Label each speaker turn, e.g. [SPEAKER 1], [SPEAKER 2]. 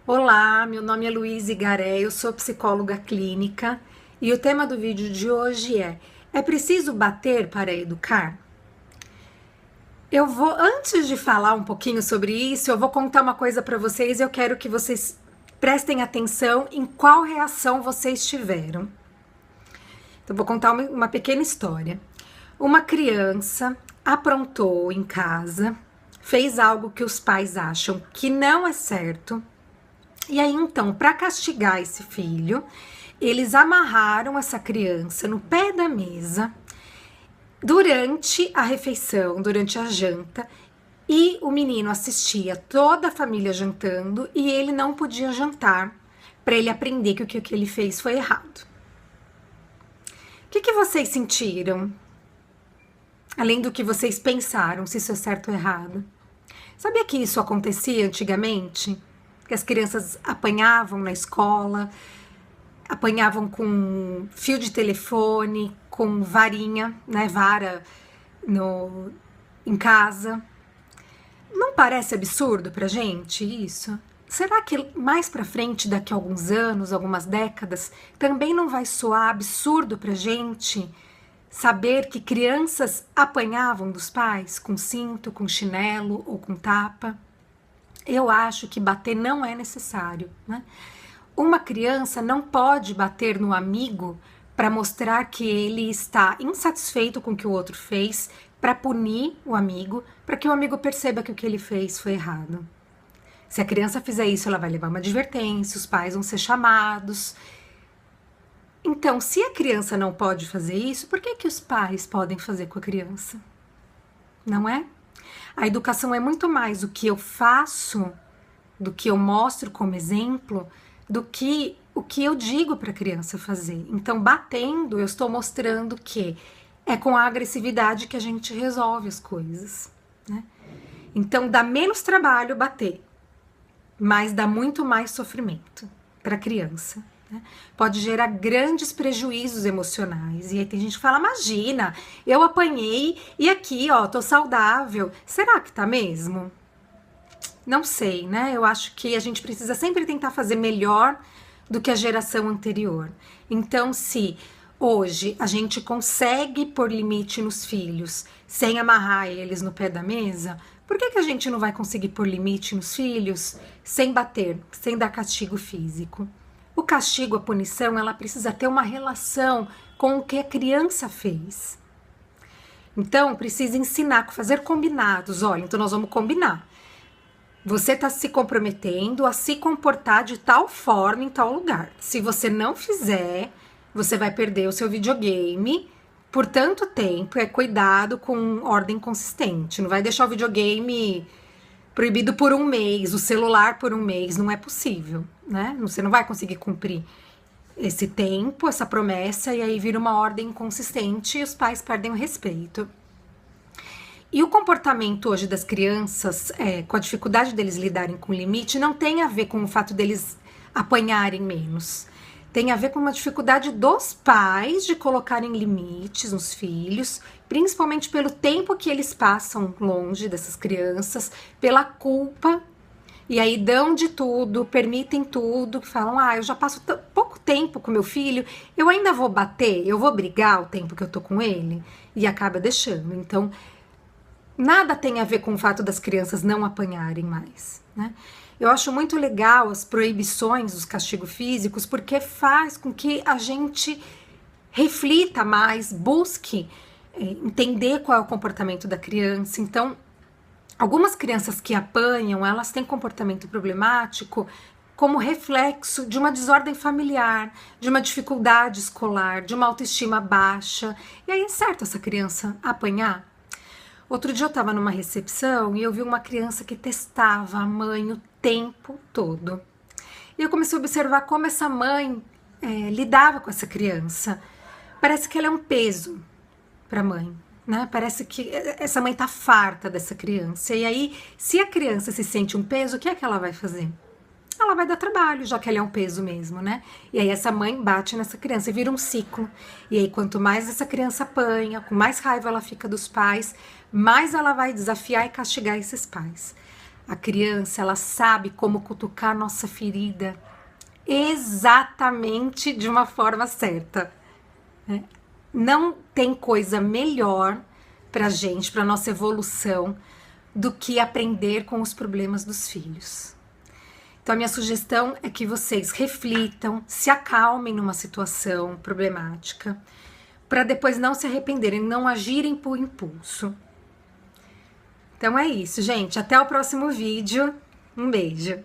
[SPEAKER 1] Olá, meu nome é Luísa Igaré, eu sou psicóloga clínica e o tema do vídeo de hoje é preciso bater para educar? Antes de falar um pouquinho sobre isso, eu vou contar uma coisa para vocês e eu quero que vocês prestem atenção em qual reação vocês tiveram. Então, vou contar uma pequena história. Uma criança aprontou em casa, fez algo que os pais acham que não é certo. E aí, então, para castigar esse filho, eles amarraram essa criança no pé da mesa durante a refeição, durante a janta, e o menino assistia toda a família jantando e ele não podia jantar para ele aprender que o que ele fez foi errado. O que vocês sentiram? Além do que vocês pensaram, se isso é certo ou errado. Sabia que isso acontecia antigamente? Que as crianças apanhavam na escola, apanhavam com fio de telefone, com varinha, né, vara em casa. Não parece absurdo pra gente isso? Será que mais pra frente, daqui a alguns anos, algumas décadas, também não vai soar absurdo pra gente saber que crianças apanhavam dos pais com cinto, com chinelo ou com tapa? Eu acho que bater não é necessário, né? Uma criança não pode bater no amigo para mostrar que ele está insatisfeito com o que o outro fez, para punir o amigo, para que o amigo perceba que o que ele fez foi errado. Se a criança fizer isso, ela vai levar uma advertência, os pais vão ser chamados. Então, se a criança não pode fazer isso, por que os pais podem fazer com a criança? Não é? A educação é muito mais o que eu faço, do que eu mostro como exemplo, do que o que eu digo para a criança fazer. Então, batendo, eu estou mostrando que é com a agressividade que a gente resolve as coisas, né? Então, dá menos trabalho bater, mas dá muito mais sofrimento para a criança. Pode gerar grandes prejuízos emocionais. E aí tem gente que fala, imagina, eu apanhei e aqui, ó, tô saudável. Será que tá mesmo? Não sei, né? Eu acho que a gente precisa sempre tentar fazer melhor do que a geração anterior. Então, se hoje a gente consegue pôr limite nos filhos sem amarrar eles no pé da mesa, por que a gente não vai conseguir pôr limite nos filhos sem bater, sem dar castigo físico? O castigo, a punição, ela precisa ter uma relação com o que a criança fez. Então, precisa ensinar, fazer combinados. Olha, então nós vamos combinar. Você está se comprometendo a se comportar de tal forma em tal lugar. Se você não fizer, você vai perder o seu videogame por tanto tempo. É cuidado com ordem consistente. Não vai deixar o videogame proibido por um mês, o celular por um mês, não é possível, né? Você não vai conseguir cumprir esse tempo, essa promessa, e aí vira uma ordem inconsistente e os pais perdem o respeito. E o comportamento hoje das crianças, com a dificuldade deles lidarem com o limite, não tem a ver com o fato deles apanharem menos. Tem a ver com uma dificuldade dos pais de colocarem limites nos filhos, principalmente pelo tempo que eles passam longe dessas crianças, pela culpa, e aí dão de tudo, permitem tudo, que falam, eu já passo pouco tempo com meu filho, eu ainda vou bater, eu vou brigar o tempo que eu tô com ele, e acaba deixando. Então, nada tem a ver com o fato das crianças não apanharem mais, né? Eu acho muito legal as proibições dos castigos físicos, porque faz com que a gente reflita mais, busque entender qual é o comportamento da criança. Então, algumas crianças que apanham, elas têm comportamento problemático como reflexo de uma desordem familiar, de uma dificuldade escolar, de uma autoestima baixa. E aí é certo essa criança apanhar? Outro dia eu estava numa recepção e eu vi uma criança que testava a mãe o tempo todo. E eu comecei a observar como essa mãe lidava com essa criança. Parece que ela é um peso para a mãe, né? Parece que essa mãe tá farta dessa criança. E aí, se a criança se sente um peso, o que é que ela vai fazer? Ela vai dar trabalho, já que ela é um peso mesmo, né? E aí essa mãe bate nessa criança e vira um ciclo. E aí quanto mais essa criança apanha, com mais raiva ela fica dos pais, mais ela vai desafiar e castigar esses pais. A criança, ela sabe como cutucar a nossa ferida exatamente de uma forma certa. Não tem coisa melhor pra gente, pra nossa evolução, do que aprender com os problemas dos filhos. Então, a minha sugestão é que vocês reflitam, se acalmem numa situação problemática, para depois não se arrependerem, não agirem por impulso. Então é isso, gente. Até o próximo vídeo. Um beijo.